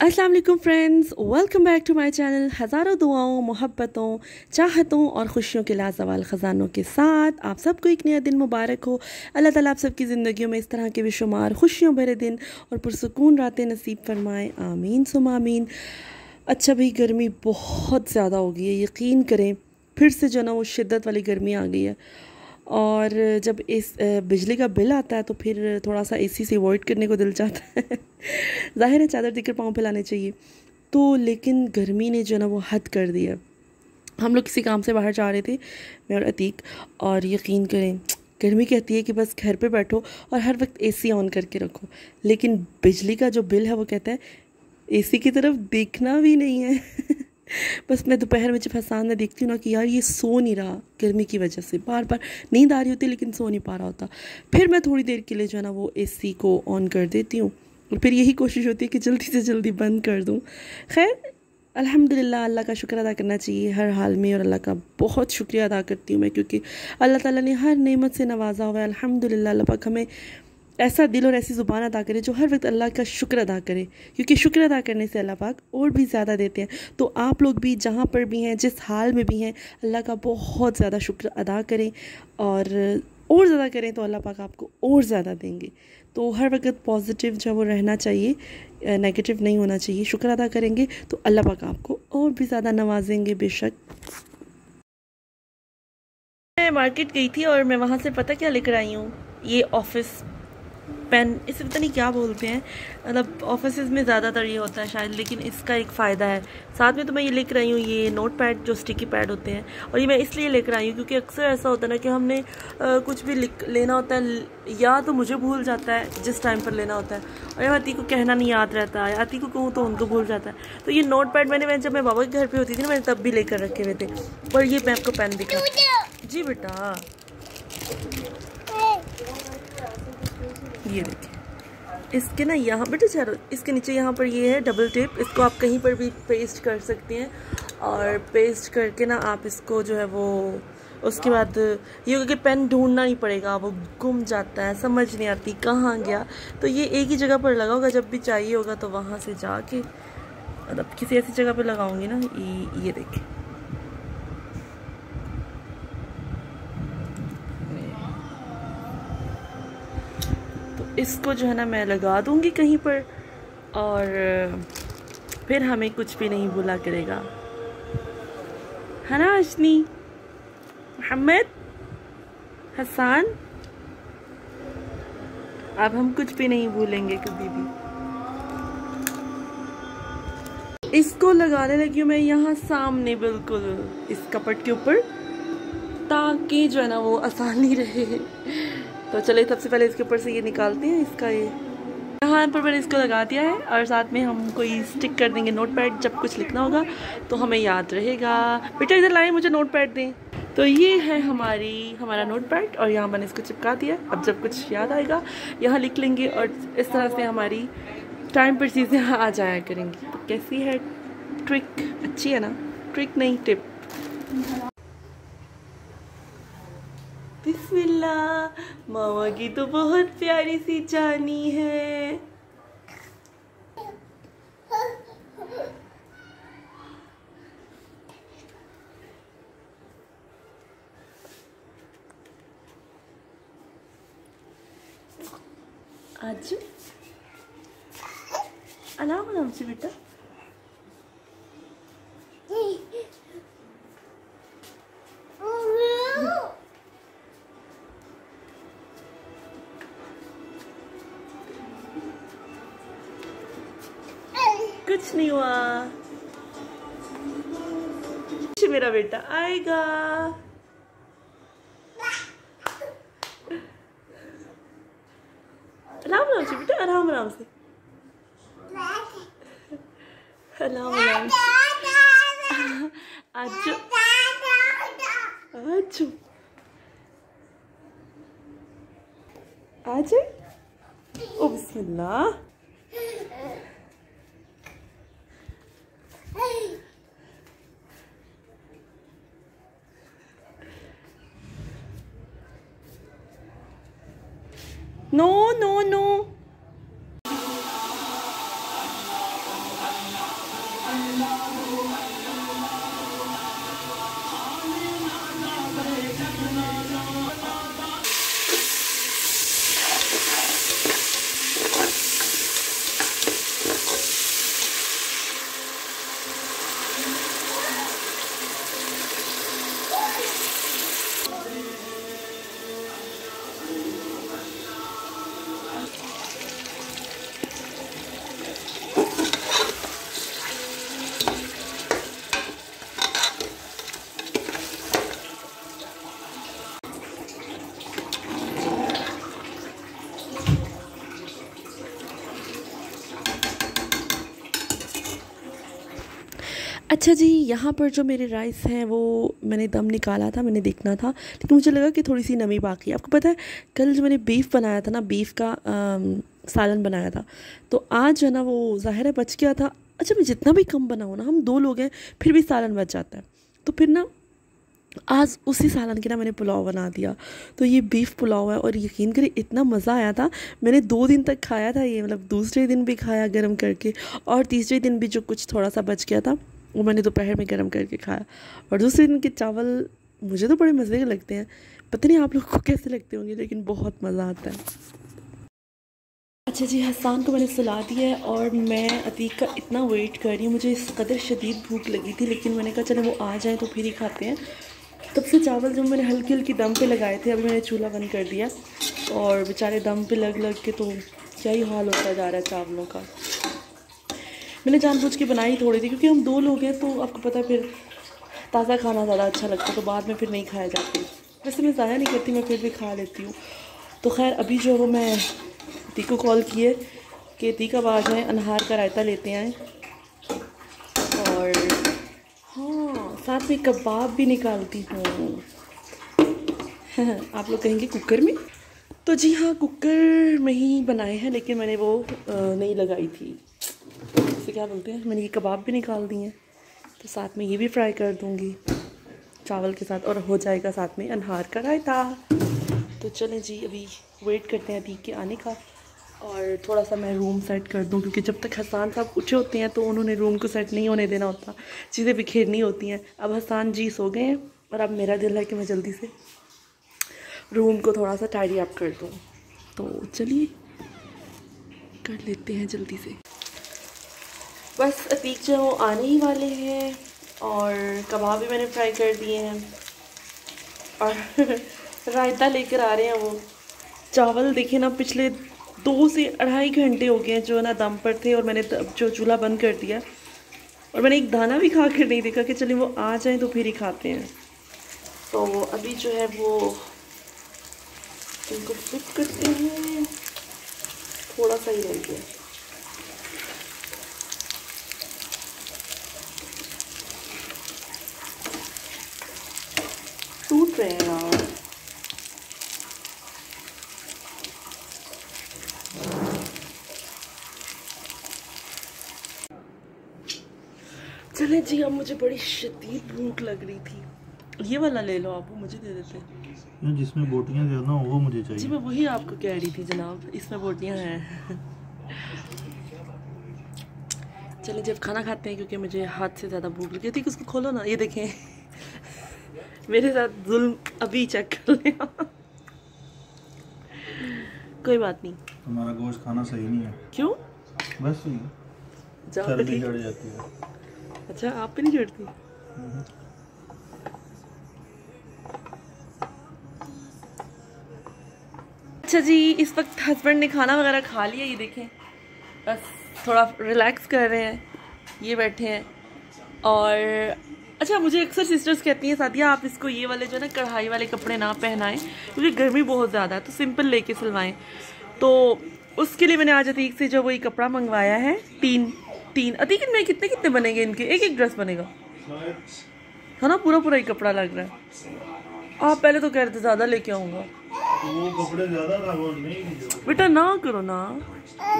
अस्सलाम वालेकुम friends, welcome back to my channel. हज़ारों दुआओं, मोहब्बतों, चाहतों और खुशियों के लाजवाल ख़जानों के साथ आप सबको एक नया दिन मुबारक हो। अल्लाह ताला आप सबकी ज़िंदगियों में इस तरह के बेशुमार खुशियों भरे दिन और पुरसुकून रातें नसीब फरमाएँ, आमीन सुम आमीन। अच्छा भाई, गर्मी बहुत ज़्यादा हो गई है, यकीन करें। फिर से जो ना वो शिद्दत वाली गर्मी आ गई है और जब इस बिजली का बिल आता है तो फिर थोड़ा सा एसी से अवॉइड करने को दिल चाहता है। ज़ाहिर है चादर देकर पाँव फैलाने चाहिए तो, लेकिन गर्मी ने जो ना वो हद कर दिया। हम लोग किसी काम से बाहर जा रहे थे, मैं और अतीक, और यकीन करें गर्मी कहती है कि बस घर पे बैठो और हर वक्त एसी ऑन करके रखो, लेकिन बिजली का जो बिल है वो कहता है एसी की तरफ देखना भी नहीं है। बस मैं दोपहर में जब हसान में देखती हूँ ना कि यार ये सो नहीं रहा गर्मी की वजह से, बार बार नींद आ रही होती लेकिन सो नहीं पा रहा होता, फिर मैं थोड़ी देर के लिए जो है ना वो एसी को ऑन कर देती हूँ और फिर यही कोशिश होती है कि जल्दी से जल्दी बंद कर दूँ। खैर अल्हम्दुलिल्लाह, अल्लाह का शुक्र अदा करना चाहिए हर हाल में, और अल्लाह का बहुत शुक्रिया अदा करती हूँ मैं, क्योंकि अल्लाह ताला ने हर नेमत से नवाजा हुआ है। अल्हम्दुलिल्लाह, अल्लाह पाक हमें ऐसा दिल और ऐसी ज़ुबान अदा करे जो हर वक्त अल्लाह का शुक्र अदा करे, क्योंकि शुक्र अदा करने से अल्लाह पाक और भी ज़्यादा देते हैं। तो आप लोग भी जहाँ पर भी हैं, जिस हाल में भी हैं, अल्लाह का बहुत ज़्यादा शुक्र अदा करें और ज़्यादा करें तो अल्लाह पाक आपको और ज़्यादा देंगे। तो हर वक्त पॉजिटिव जो वो रहना चाहिए, नेगेटिव नहीं होना चाहिए। शुक्र अदा करेंगे तो अल्लाह पाक आपको और भी ज़्यादा नवाजेंगे बेशक। मैं मार्केट गई थी और मैं वहाँ से पता क्या लेकर आई हूँ, ये ऑफिस पेन, इसे पता नहीं क्या बोलते हैं, मतलब ऑफिस में ज़्यादातर ये होता है शायद, लेकिन इसका एक फ़ायदा है। साथ में तो मैं ये लेकर आई हूँ ये नोट पैड, जो स्टिकी पैड होते हैं, और ये मैं इसलिए लेकर आई हूँ क्योंकि अक्सर ऐसा होता है ना कि हमने कुछ भी लेना होता है, या तो मुझे भूल जाता है जिस टाइम पर लेना होता है, और या आती को कहना नहीं याद रहता है, आती को कहूँ तो उनको भूल जाता है। तो ये नोट पैड जब मैं बाबा के घर पर होती थी ना, मैंने तब भी लेकर रखे हुए थे। और ये मैं आपको पेन दिखा, जी बेटा ये देखिए, इसके ना यहाँ बेटा चारों, इसके नीचे यहाँ पर ये है डबल टेप, इसको आप कहीं पर भी पेस्ट कर सकते हैं, और पेस्ट करके ना आप इसको जो है वो, उसके बाद ये होगा कि पेन ढूंढना नहीं पड़ेगा, वो गुम जाता है, समझ नहीं आती कहाँ गया। तो ये एक ही जगह पर लगा होगा, जब भी चाहिए होगा तो वहाँ से जाके, मतलब किसी ऐसी जगह पर लगाऊंगी ना, ये देखिए। इसको जो है ना मैं लगा दूंगी कहीं पर, और फिर हमें कुछ भी नहीं भूला करेगा, है ना अशनी, मोहम्मद, हसान, अब हम कुछ भी नहीं भूलेंगे कभी भी। इसको लगाने लगी हूँ मैं यहाँ सामने बिल्कुल इस कपट के ऊपर, ताकि जो है ना वो आसानी रहे। तो चलिए सबसे पहले इसके ऊपर से ये निकालते हैं, इसका ये यहाँ पर मैंने इसको लगा दिया है, और साथ में हम कोई स्टिक कर देंगे नोट पैड, जब कुछ लिखना होगा तो हमें याद रहेगा। बेटा इधर लाएं, मुझे नोट पैड दें। तो ये है हमारा नोट पैड, और यहाँ मैंने इसको चिपका दिया। अब जब कुछ याद आएगा यहाँ लिख लेंगे, और इस तरह से हमारी टाइम पर चीज़ें आ जाया करेंगी। तो कैसी है ट्रिक, अच्छी है ना? ट्रिक नहीं, टिप। बिस्मिल्लाह, मामा की तो बहुत प्यारी सी जानी है। आज आराम से बेटा, कुछ नहीं हुआ, मेरा बेटा आएगा। आराम से बेटा, आराम से, आराम से। आज आज ओ बिस्मिल्लाह। नो नो नो, अच्छा जी, यहाँ पर जो मेरे राइस हैं वो मैंने दम निकाला था, मैंने देखना था, लेकिन मुझे लगा कि थोड़ी सी नमी बाकी है। आपको पता है कल जो मैंने बीफ बनाया था ना, बीफ का सालन बनाया था, तो आज जो है ना वो ज़ाहिर है बच गया था। अच्छा, मैं जितना भी कम बनाऊँ ना, हम 2 लोग हैं फिर भी सालन बच जाता है, तो फिर ना आज उसी सालन के ना मैंने पुलाव बना दिया। तो ये बीफ पुलाव है और यकीन करिए इतना मज़ा आया था। मैंने 2 दिन तक खाया था ये, मतलब दूसरे दिन भी खाया गर्म करके, और तीसरे दिन भी जो कुछ थोड़ा सा बच गया था वो मैंने दोपहर में गर्म करके खाया। और दूसरे दिन के चावल मुझे तो बड़े मज़े के लगते हैं, पता नहीं आप लोग को कैसे लगते होंगे, लेकिन बहुत मज़ा आता है। अच्छा जी, हसान को मैंने सुला दिया है और मैं अतीक का इतना वेट कर रही हूँ। मुझे इस कदर शदीद भूख लगी थी, लेकिन मैंने कहा चलो वो आ जाए तो फिर ही खाते हैं। तब से चावल जो मैंने हल्की हल्की दम पे लगाए थे, अभी मैंने चूल्हा बंद कर दिया, और बेचारे दम पे लग लग के तो क्या ही हाल होता जा रहा है चावलों का। मैंने जानबूझ के बनाई थोड़ी थी, क्योंकि हम 2 लोग हैं, तो आपको पता है फिर ताज़ा खाना ज़्यादा अच्छा लगता है, तो बाद में फिर नहीं खाया जाती। वैसे मैं ज़ाया नहीं करती, मैं फिर भी खा लेती हूँ। तो खैर अभी जो वो मैं दी को कॉल किए कि दी कब आ जाए, अनहार का रायता लेते आएँ, और हाँ साथ में कबाब भी निकालती हूँ। आप लोग कहेंगे कुकर में, तो जी हाँ कुकर में ही बनाए हैं, लेकिन मैंने वो नहीं लगाई थी, इसे क्या बोलते हैं, मैंने ये कबाब भी निकाल दिए हैं, तो साथ में ये भी फ्राई कर दूँगी चावल के साथ, और हो जाएगा साथ में अनहार का रायता। तो चलें जी, अभी वेट करते हैं दी के आने का, और थोड़ा सा मैं रूम सेट कर दूं, क्योंकि जब तक हसान साहब उठे होते हैं तो उन्होंने रूम को सेट नहीं होने देना होता, चीज़ें बिखेरनी होती हैं। अब हसान जी सो गए हैं, और अब मेरा दिल है कि मैं जल्दी से रूम को थोड़ा सा टाइडी अप कर दूं, तो चलिए कर लेते हैं जल्दी से। बस अतीक जो वो आने ही वाले हैं, और कबाब भी मैंने फ्राई कर दिए हैं, और रायता लेकर आ रहे हैं वो। चावल देखिए ना, पिछले 2 से 2.5 घंटे हो गए हैं जो ना दम पर थे, और मैंने जो चूल्हा बंद कर दिया, और मैंने एक दाना भी खा कर नहीं देखा कि चलिए वो आ जाए तो फिर ही खाते हैं। तो अभी जो है वो इनको फ्लिप करते हैं, थोड़ा सा ही रह गया। टूट रहे हैं यार। चलें जी, अब मुझे बड़ी शदीद भूख लग रही थी। ये वाला ले लो आप, वो मुझे दे देते। जिसमें बोटियां ज़्यादा हो वो मुझे चाहिए। जी मैं वही आपको कह रही थी जनाब, इसमें बोटियां हैं। चलें जब खाना खाते हैं, क्योंकि मुझे हाथ से ज़्यादा भूख लगी थी। उसको खोलो ना, ये देखें मेरे साथ जुल्म अभी चेक कर लें। कोई बात नहीं, तुम्हारा गोश्त खाना सही नहीं है। क्यों? बस चर्बी चढ़ जाती है। अच्छा, आप पे नहीं चढ़ती? अच्छा जी, इस वक्त हस्बैंड ने खाना वगैरह खा लिया, ये देखें बस थोड़ा रिलैक्स कर रहे हैं, ये बैठे हैं। और अच्छा, मुझे अक्सर सिस्टर्स कहती हैं सादिया आप इसको ये वाले जो है ना कढ़ाई वाले कपड़े ना पहनाएं, क्योंकि गर्मी बहुत ज़्यादा है, तो सिंपल लेके सिलवाएं। तो उसके लिए मैंने आज अतीक से जो वो ये कपड़ा मंगवाया है, तीन अतीक में कितने बनेंगे इनके? एक ड्रेस बनेगा है ना, पूरा ही कपड़ा लग रहा है। आप पहले तो कह रहे थे ज़्यादा लेके आऊँगा, वो कपड़े ज़्यादा था वो नहीं। बेटा ना करो ना,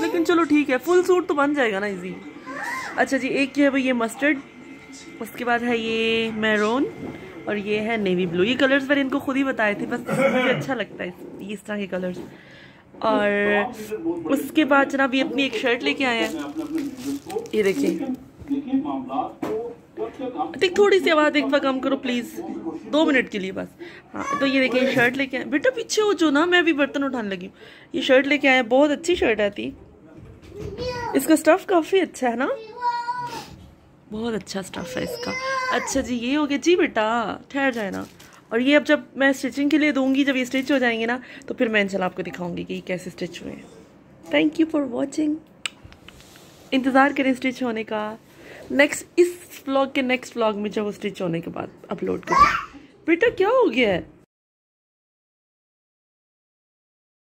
लेकिन चलो ठीक है, फुल सूट तो बन जाएगा ना इजी। अच्छा जी, एक जो है वो ये मस्टर्ड, उसके बाद है ये मैरून, और ये है नेवी ब्लू। ये कलर्स मैंने इनको खुद ही बताए थे, बस मुझे अच्छा लगता है इस तरह के कलर्स। और उसके बाद जनाब ये अपनी एक शर्ट लेके आए हैं, ये देखिए। ठीक, थोड़ी सी आवाज़ एक बार कम करो प्लीज़, 2 मिनट के लिए बस। हाँ, तो ये देखिए शर्ट लेके आए। बेटा पीछे हो जो ना, मैं अभी बर्तन उठाने लगी हूँ। ये शर्ट लेके आए, बहुत अच्छी शर्ट आती, इसका स्टफ़ काफ़ी अच्छा है ना, बहुत अच्छा स्टफ़ है इसका। अच्छा जी, ये हो गया जी। बेटा ठहर जाए ना। और ये अब जब मैं स्टिचिंग के लिए दूंगी, जब ये स्टिच हो जाएंगे ना, तो फिर मैं इंशाल्लाह आपको दिखाऊंगी कि ये कैसे स्टिच हुए हैं। थैंक यू फॉर वॉचिंग, इंतज़ार करें स्टिच होने का। इस व्लॉग के नेक्स्ट व्लॉग में जब वो स्टिच होने के बाद अपलोड करें। बेटा क्या हो गया है?